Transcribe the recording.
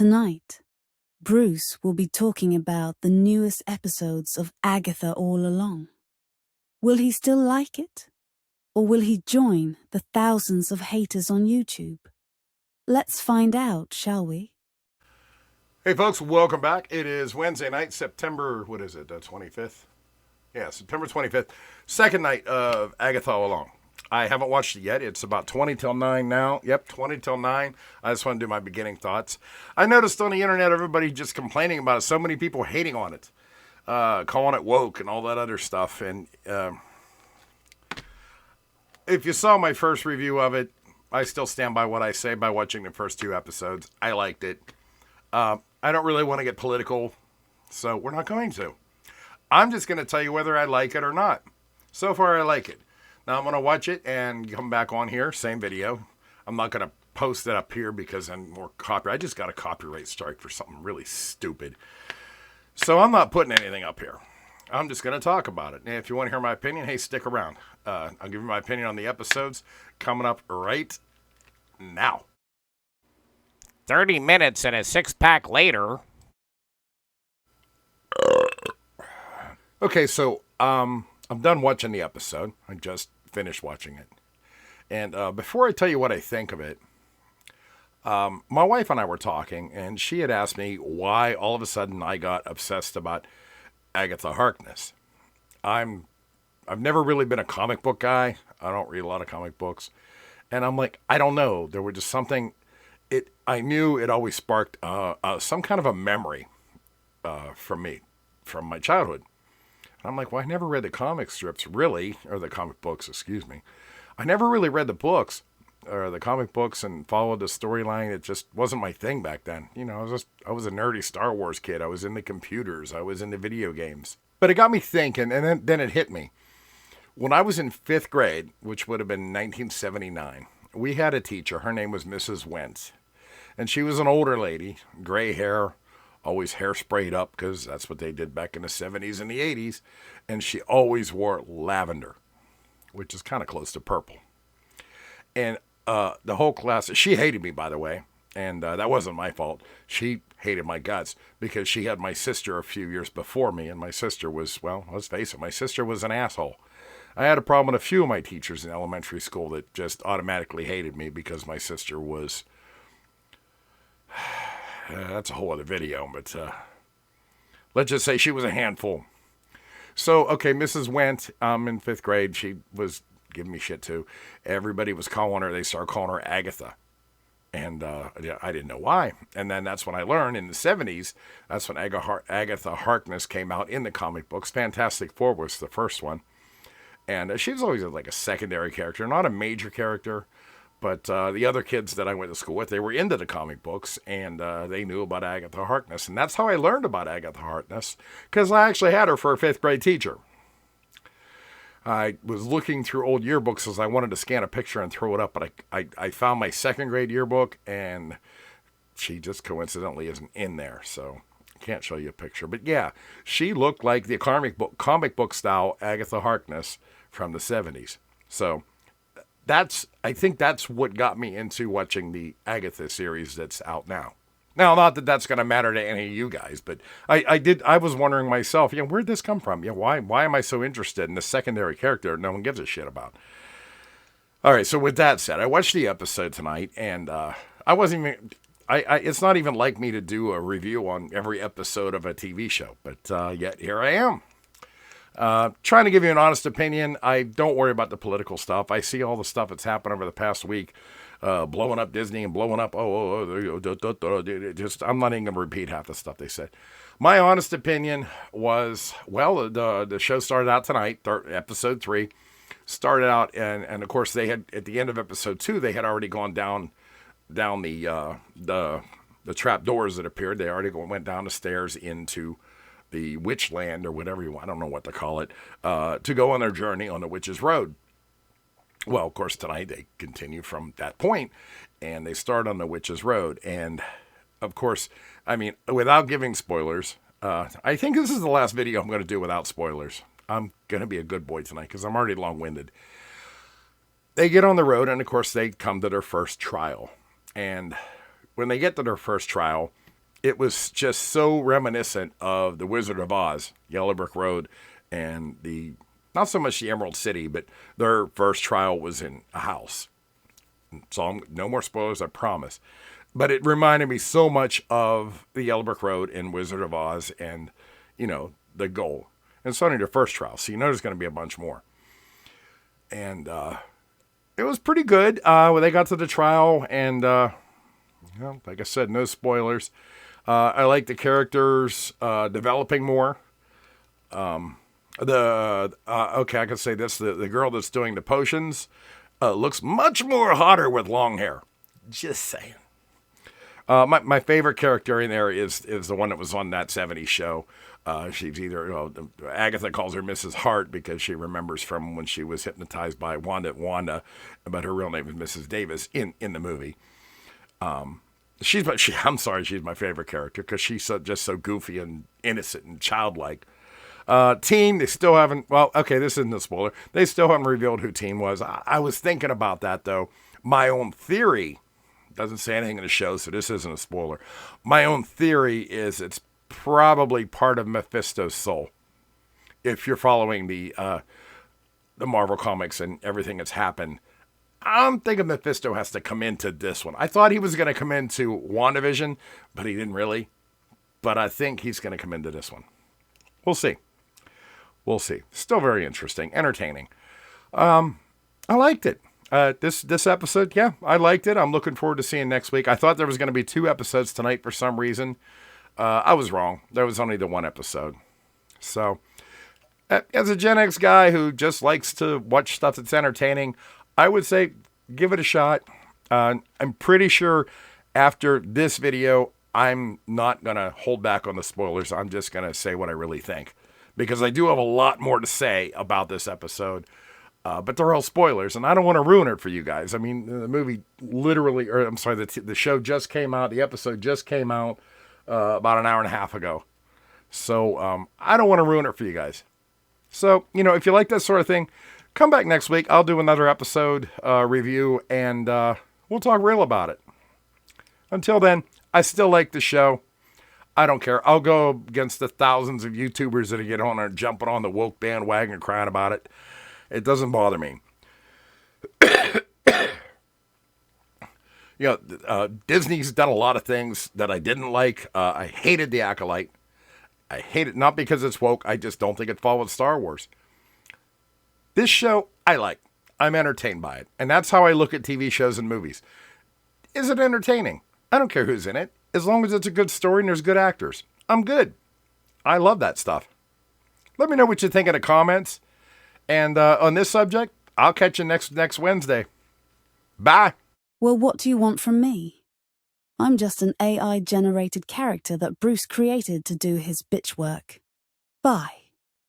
Tonight, Bruce will be talking about the newest episodes of Agatha All Along. Will he still like it? Or will he join the thousands of haters on YouTube? Let's find out, shall we? Hey folks, welcome back. It is Wednesday night, September, 25th? Yeah, September 25th. Second night of Agatha All Along. I haven't watched it yet. It's about 20 till 9 now. Yep, 20 till 9. I just want to do my beginning thoughts. I noticed on the internet everybody just complaining about it. So many people hating on it. Calling it woke and all that other stuff. And if you saw my first review of it, I still stand by what I say by watching the first 2 episodes. I liked it. I don't really want to get political, so we're not going to. I'm just going to tell you whether I like it or not. So far, I like it. Now, I'm going to watch it and come back on here, same video. I'm not going to post it up here because I'm more copyright. I just got a copyright strike for something really stupid. So I'm not putting anything up here. I'm just going to talk about it. And if you want to hear my opinion, hey, stick around. I'll give you my opinion on the episodes coming up right now. 30 minutes and a 6-pack later. Okay, so I'm done watching the episode. I just finished watching it. And before I tell you what I think of it, my wife and I were talking, and she had asked me why all of a sudden I got obsessed about Agatha Harkness. I've never really been a comic book guy. I don't read a lot of comic books. And I'm like, I don't know. There was just something. I knew it always sparked some kind of a memory from me, from my childhood. And I'm like, well, I never read the comic strips, really, or the comic books, excuse me. I never really read the books, or the comic books, and followed the storyline. It just wasn't my thing back then. You know, I was a nerdy Star Wars kid. I was into computers. I was into video games. But it got me thinking, and then it hit me. When I was in 5th grade, which would have been 1979, we had a teacher. Her name was Mrs. Wentz. And she was an older lady, gray hair, always hair sprayed up because that's what they did back in the 70s and the 80s. And she always wore lavender, which is kind of close to purple. And the whole class, she hated me, by the way. And that wasn't my fault. She hated my guts because she had my sister a few years before me. And my sister was, well, let's face it, my sister was an asshole. I had a problem with a few of my teachers in elementary school that just automatically hated me because my sister was... that's a whole other video, but let's just say she was a handful. So, okay, Mrs. Went, in 5th grade, she was giving me shit too. Everybody was calling her, they started calling her Agatha. And I didn't know why. And then that's when I learned in the 70s, that's when Agatha Harkness came out in the comic books. Fantastic Four was the first one. And she was always like a secondary character, not a major character. But the other kids that I went to school with, they were into the comic books, and they knew about Agatha Harkness. And that's how I learned about Agatha Harkness, because I actually had her for a 5th grade teacher. I was looking through old yearbooks as I wanted to scan a picture and throw it up, but I found my 2nd grade yearbook, and she just coincidentally isn't in there, so I can't show you a picture. But yeah, she looked like the comic book style Agatha Harkness from the 70s. So... I think that's what got me into watching the Agatha series that's out now. Now, not that that's going to matter to any of you guys, but I was wondering myself, where'd this come from? Why am I so interested in the secondary character no one gives a shit about? All right, so with that said, I watched the episode tonight, and I wasn't even... it's not even like me to do a review on every episode of a TV show, but yet here I am. Trying to give you an honest opinion. I don't worry about the political stuff. I see all the stuff that's happened over the past week, blowing up Disney and blowing up, just, I'm not even going to repeat half the stuff they said. My honest opinion was, well, the show started out tonight, episode 3, started out, and of course they had, at the end of episode 2, they had already gone down the trap doors that appeared. They already went down the stairs into the witch land, or whatever you want, I don't know what to call it, to go on their journey on the witch's road. Well, of course, tonight they continue from that point, and they start on the witch's road. And, of course, I mean, without giving spoilers, I think this is the last video I'm going to do without spoilers. I'm going to be a good boy tonight, because I'm already long-winded. They get on the road, and, of course, they come to their first trial. And when they get to their first trial, it was just so reminiscent of The Wizard of Oz, Yellow Brick Road, and not so much the Emerald City, but their first trial was in a house. So no more spoilers, I promise. But it reminded me so much of the Yellow Brick Road and Wizard of Oz and, the goal. And it's only their first trial, so you know there's going to be a bunch more. And it was pretty good when they got to the trial. And, like I said, no spoilers. I like the characters developing more. I can say this: the girl that's doing the potions looks much more hotter with long hair. Just saying. My favorite character in there is the one that was on that '70s show. She's either Agatha calls her Mrs. Hart because she remembers from when she was hypnotized by Wanda, but her real name is Mrs. Davis in the movie. She's my favorite character because she's just so goofy and innocent and childlike. Team, they still haven't, this isn't a spoiler. They still haven't revealed who Team was. I was thinking about that, though. My own theory, doesn't say anything in the show, so this isn't a spoiler. My own theory is it's probably part of Mephisto's soul. If you're following the Marvel comics and everything that's happened, I'm thinking Mephisto has to come into this one. I thought he was going to come into WandaVision, but he didn't really. But I think he's going to come into this one. We'll see. Still very interesting, entertaining. I liked it. This episode, yeah, I liked it. I'm looking forward to seeing next week. I thought there was going to be 2 episodes tonight for some reason. I was wrong. There was only the 1 episode. So, as a Gen X guy who just likes to watch stuff that's entertaining, I would say give it a shot. I'm pretty sure after this video, I'm not going to hold back on the spoilers. I'm just going to say what I really think. Because I do have a lot more to say about this episode. But they're all spoilers, and I don't want to ruin it for you guys. I mean, the movie literally, the show just came out. The episode just came out about an hour and a half ago. So I don't want to ruin it for you guys. So, if you like that sort of thing, come back next week. I'll do another episode review, and we'll talk real about it. Until then, I still like the show. I don't care. I'll go against the thousands of YouTubers that get on and jumping on the woke bandwagon and crying about it. It doesn't bother me. Disney's done a lot of things that I didn't like. I hated The Acolyte. I hate it not because it's woke. I just don't think it followed Star Wars. This show, I like. I'm entertained by it. And that's how I look at TV shows and movies. Is it entertaining? I don't care who's in it. As long as it's a good story and there's good actors. I'm good. I love that stuff. Let me know what you think in the comments. And on this subject, I'll catch you next Wednesday. Bye. Well, what do you want from me? I'm just an AI-generated character that Bruce created to do his bitch work. Bye.